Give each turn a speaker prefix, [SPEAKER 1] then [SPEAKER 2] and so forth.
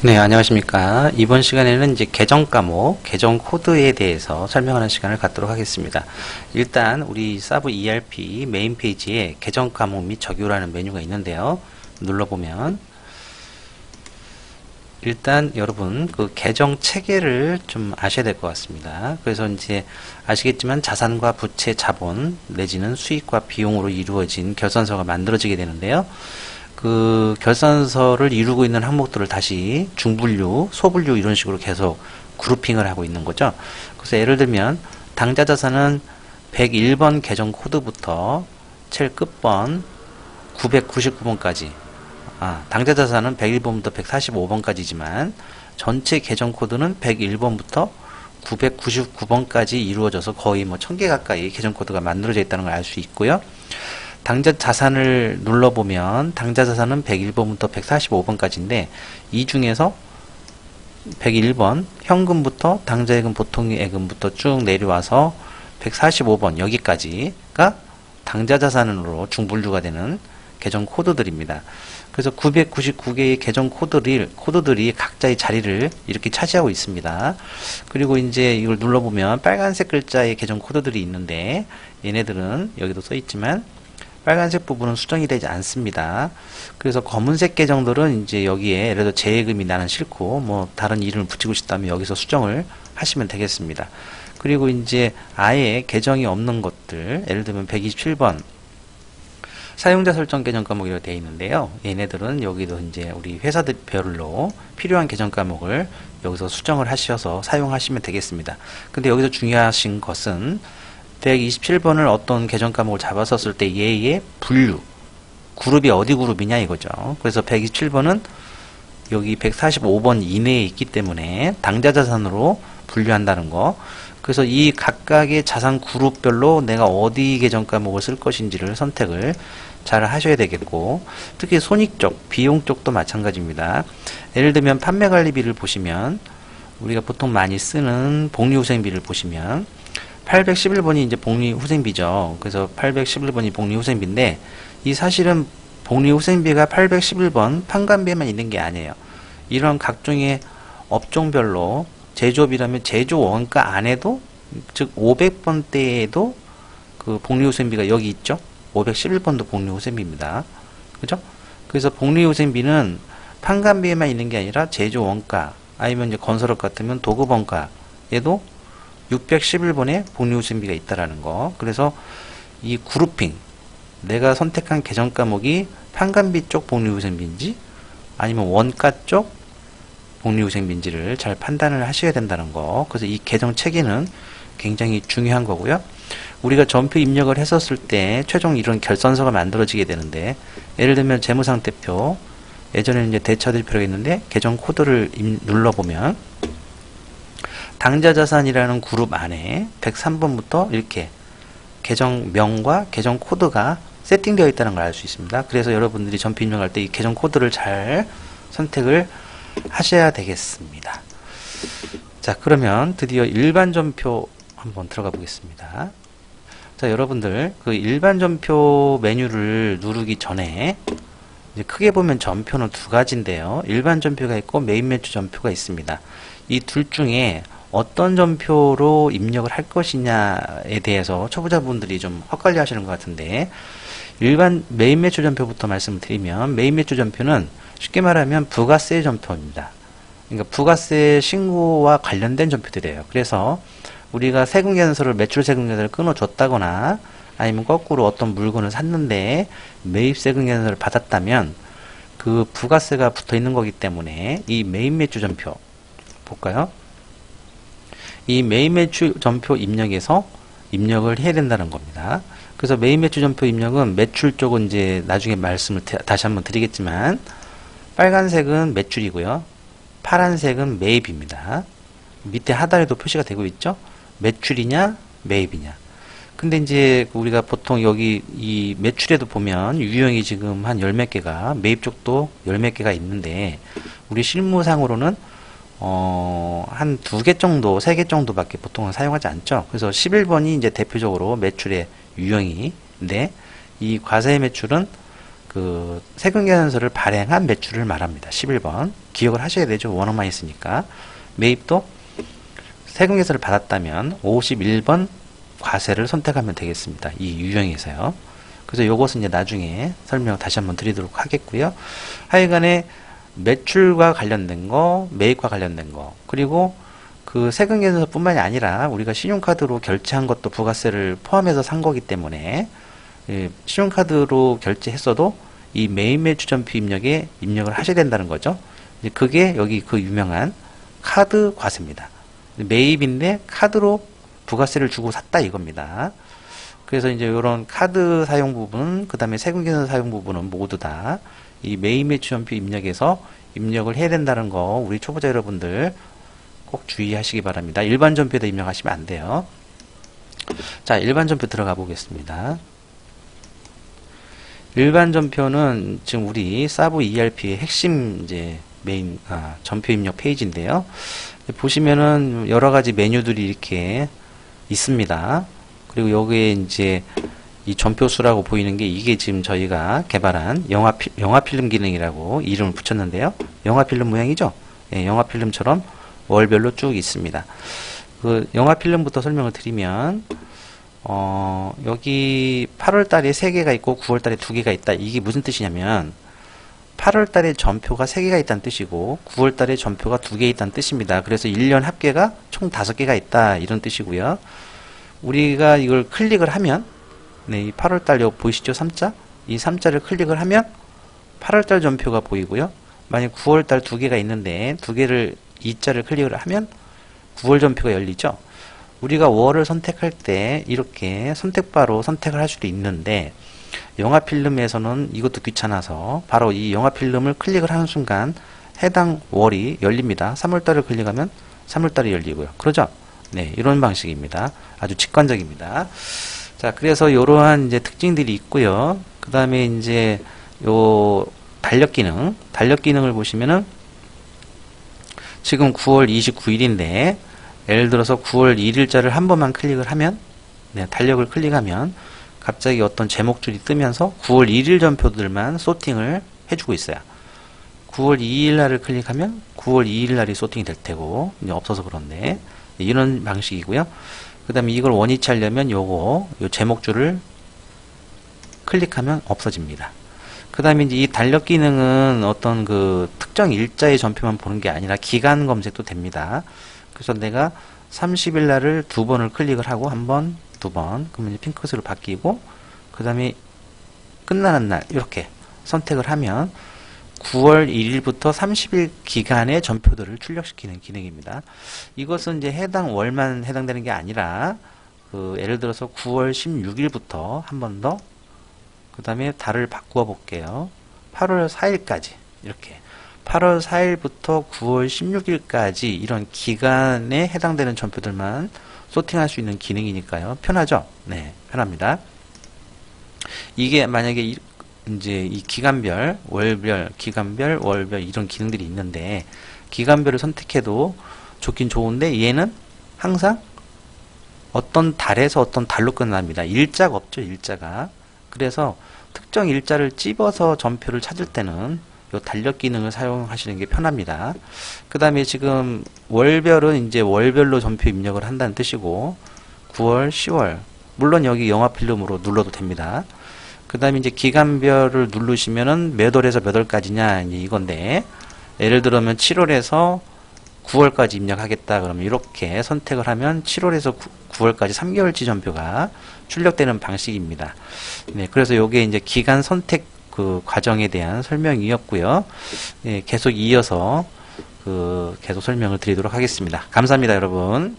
[SPEAKER 1] 네, 안녕하십니까. 이번 시간에는 이제 계정 과목, 계정 코드에 대해서 설명하는 시간을 갖도록 하겠습니다. 일단 우리 사브 ERP 메인 페이지에 계정 과목 및 적용이라는 메뉴가 있는데요. 눌러보면 일단 여러분 그 계정 체계를 좀 아셔야 될 것 같습니다. 그래서 이제 아시겠지만 자산과 부채, 자본 내지는 수익과 비용으로 이루어진 결산서가 만들어지게 되는데요. 그 결산서를 이루고 있는 항목들을 다시 중분류, 소분류 이런 식으로 계속 그룹핑을 하고 있는 거죠. 그래서 예를 들면 당좌 자산은 101번 계정 코드부터 제일 끝번 999번까지 당좌 자산은 101번부터 145번까지지만 전체 계정 코드는 101번부터 999번까지 이루어져서 거의 뭐 1000개 가까이 계정 코드가 만들어져 있다는 걸 알 수 있고요. 당좌 자산을 눌러보면 당좌 자산은 101번부터 145번까지인데 이 중에서 101번 현금부터 당좌예금 보통예금부터 쭉 내려와서 145번 여기까지가 당좌 자산으로 중분류가 되는 계정 코드들입니다. 그래서 999개의 계정 코드들이 각자의 자리를 이렇게 차지하고 있습니다. 그리고 이제 이걸 눌러보면 빨간색 글자의 계정 코드들이 있는데 얘네들은 여기도 써 있지만 빨간색 부분은 수정이 되지 않습니다. 그래서 검은색 계정들은 이제 여기에 예를 들어 재예금이 나는 싫고 뭐 다른 이름을 붙이고 싶다면 여기서 수정을 하시면 되겠습니다. 그리고 이제 아예 계정이 없는 것들 예를 들면 127번 사용자 설정 계정 과목이라고 되어 있는데요. 얘네들은 여기도 이제 우리 회사별로 필요한 계정 과목을 여기서 수정을 하셔서 사용하시면 되겠습니다. 근데 여기서 중요하신 것은 127번을 어떤 계정 과목을 잡았었을 때 얘의 분류, 그룹이 어디 그룹이냐 이거죠. 그래서 127번은 여기 145번 이내에 있기 때문에 당좌 자산으로 분류한다는 거. 그래서 이 각각의 자산 그룹별로 내가 어디 계정 과목을 쓸 것인지를 선택을 잘 하셔야 되겠고, 특히 손익 쪽, 비용 쪽도 마찬가지입니다. 예를 들면 판매관리비를 보시면 우리가 보통 많이 쓰는 복리후생비를 보시면 811번이 이제 복리후생비죠. 그래서 811번이 복리후생비인데 이 사실은 복리후생비가 811번 판관비에만 있는 게 아니에요. 이런 각종의 업종별로 제조업이라면 제조 원가 안에도 즉 500번대에도 그 복리후생비가 여기 있죠. 511번도 복리후생비입니다. 그죠? 그래서 복리후생비는 판관비에만 있는 게 아니라 제조 원가 아니면 이제 건설업 같으면 도급 원가에도 611번의 복리후생비가 있다라는 거. 그래서 이 그룹핑 내가 선택한 계정 과목이 판관비 쪽 복리후생비인지 아니면 원가 쪽 복리후생비인지를 잘 판단을 하셔야 된다는 거. 그래서 이 계정 체계는 굉장히 중요한 거고요. 우리가 전표 입력을 했었을 때 최종 이런 결산서가 만들어지게 되는데 예를 들면 재무상태표 예전에는 이제 대처대표라고 했는데 계정 코드를 눌러보면 당좌 자산이라는 그룹 안에 103번부터 이렇게 계정명과 계정 코드가 세팅되어 있다는 걸 알 수 있습니다. 그래서 여러분들이 전표 입력할 때 이 계정 코드를 잘 선택을 하셔야 되겠습니다. 자, 그러면 드디어 일반 전표 한번 들어가 보겠습니다. 자, 여러분들 그 일반 전표 메뉴를 누르기 전에 이제 크게 보면 전표는 두 가지인데요. 일반 전표가 있고 메인 매출 전표가 있습니다. 이 둘 중에 어떤 전표로 입력을 할 것이냐에 대해서 초보자분들이 좀 헛갈려 하시는 것 같은데 일반 메인 매출 전표부터 말씀을 드리면 메인 매출 전표는 쉽게 말하면 부가세 전표입니다. 그러니까 부가세 신고와 관련된 전표들이에요. 그래서 우리가 세금계산서를 매출 세금계산서를 끊어줬다거나 아니면 거꾸로 어떤 물건을 샀는데 매입 세금계산서를 받았다면 그 부가세가 붙어 있는 거기 때문에 이 메인 매출 전표 볼까요? 이 메인 매출 전표 입력에서 입력을 해야 된다는 겁니다. 그래서 메인 매출 전표 입력은 매출 쪽은 이제 나중에 말씀을 다시 한번 드리겠지만 빨간색은 매출이고요. 파란색은 매입입니다. 밑에 하단에도 표시가 되고 있죠. 매출이냐 매입이냐. 근데 이제 우리가 보통 여기 이 매출에도 보면 유형이 지금 한 열 몇 개가 매입 쪽도 열 몇 개가 있는데 우리 실무상으로는 한 2개 정도, 3개 정도밖에 보통은 사용하지 않죠. 그래서 11번이 이제 대표적으로 매출의 유형인데 이 과세 매출은 그 세금계산서를 발행한 매출을 말합니다. 11번. 기억을 하셔야 되죠. 원어만 있으니까. 매입도 세금계산서를 받았다면 51번 과세를 선택하면 되겠습니다. 이 유형에서요. 그래서 요것은 이제 나중에 설명 다시 한번 드리도록 하겠고요. 하여간에 매출과 관련된 거, 매입과 관련된 거, 그리고 그 세금계산서 뿐만이 아니라 우리가 신용카드로 결제한 것도 부가세를 포함해서 산 거기 때문에 신용카드로 결제했어도 이 매입 매출전표 입력에 입력을 하셔야 된다는 거죠. 그게 여기 그 유명한 카드 과세입니다. 매입인데 카드로 부가세를 주고 샀다 이겁니다. 그래서 이제 이런 카드 사용 부분, 그 다음에 세금계산 사용 부분은 모두 다 이 매입 매출전표 입력에서 입력을 해야 된다는 거 우리 초보자 여러분들 꼭 주의하시기 바랍니다. 일반 전표에다 입력하시면 안 돼요. 자, 일반 전표 들어가 보겠습니다. 일반 전표는 지금 우리 사브 ERP의 핵심 이제 메인 전표 입력 페이지인데요. 보시면은 여러 가지 메뉴들이 이렇게 있습니다. 그리고 여기에 이제 이 전표수라고 보이는 게 이게 지금 저희가 개발한 영화 필름 기능이라고 이름을 붙였는데요. 영화 필름 모양이죠? 예, 영화 필름처럼 월별로 쭉 있습니다. 그 영화 필름부터 설명을 드리면 여기 8월 달에 3개가 있고 9월 달에 2개가 있다. 이게 무슨 뜻이냐면 8월 달에 전표가 3개가 있다는 뜻이고 9월 달에 전표가 2개 있다는 뜻입니다. 그래서 1년 합계가 총 5개가 있다. 이런 뜻이고요. 우리가 이걸 클릭을 하면 네, 이 8월 달 여기 보이시죠? 3자? 이 3자를 클릭을 하면 8월 달 전표가 보이고요. 만약 9월 달 2개가 있는데 2개를 2자를 클릭을 하면 9월 전표가 열리죠. 우리가 월을 선택할 때 이렇게 선택바로 선택을 할 수도 있는데 영화 필름에서는 이것도 귀찮아서 바로 이 영화 필름을 클릭을 하는 순간 해당 월이 열립니다. 3월달을 클릭하면 3월달이 열리고요. 그러죠? 네, 이런 방식입니다. 아주 직관적입니다. 자, 그래서 이러한 이제 특징들이 있고요. 그 다음에 이제 요 달력 기능을 보시면은 지금 9월 29일인데 예를 들어서 9월 1일자를 한 번만 클릭을 하면 네, 달력을 클릭하면 갑자기 어떤 제목줄이 뜨면서 9월 1일 전표들만 소팅을 해주고 있어요. 9월 2일 날을 클릭하면 9월 2일 날이 소팅이 될 테고 이제 없어서 그런데 이런 방식이고요. 그 다음에 이걸 원위치 하려면 요 제목줄을 클릭하면 없어집니다. 그 다음에 이제 이 달력 기능은 어떤 그 특정 일자의 전표만 보는 게 아니라 기간 검색도 됩니다. 그래서 내가 30일 날을 2번을 클릭을 하고 1번, 2번, 그러면 핑크색으로 바뀌고, 그 다음에 끝나는 날, 이렇게 선택을 하면 9월 1일부터 30일 기간의 전표들을 출력시키는 기능입니다. 이것은 이제 해당 월만 해당되는 게 아니라, 예를 들어서 9월 16일부터 한 번 더, 그 다음에 달을 바꾸어 볼게요. 8월 4일까지, 이렇게. 8월 4일부터 9월 16일까지 이런 기간에 해당되는 전표들만 소팅할 수 있는 기능이니까요. 편하죠? 네, 편합니다. 이게 만약에 이제 이 기간별, 월별, 기간별, 월별 이런 기능들이 있는데 기간별을 선택해도 좋긴 좋은데 얘는 항상 어떤 달에서 어떤 달로 끝납니다. 일자가 없죠, 일자가. 그래서 특정 일자를 찝어서 전표를 찾을 때는 요 달력 기능을 사용하시는 게 편합니다. 그 다음에 지금 월별은 이제 월별로 전표 입력을 한다는 뜻이고 9월, 10월 물론 여기 영화 필름으로 눌러도 됩니다. 그 다음에 이제 기간별을 누르시면은 몇 월에서 몇 월까지냐 이건데 예를 들면 7월에서 9월까지 입력하겠다 그러면 이렇게 선택을 하면 7월에서 9월까지 3개월치 전표가 출력되는 방식입니다. 네, 그래서 요게 이제 기간 선택 그 과정에 대한 설명이었고요. 예, 계속 이어서 계속 설명을 드리도록 하겠습니다. 감사합니다, 여러분.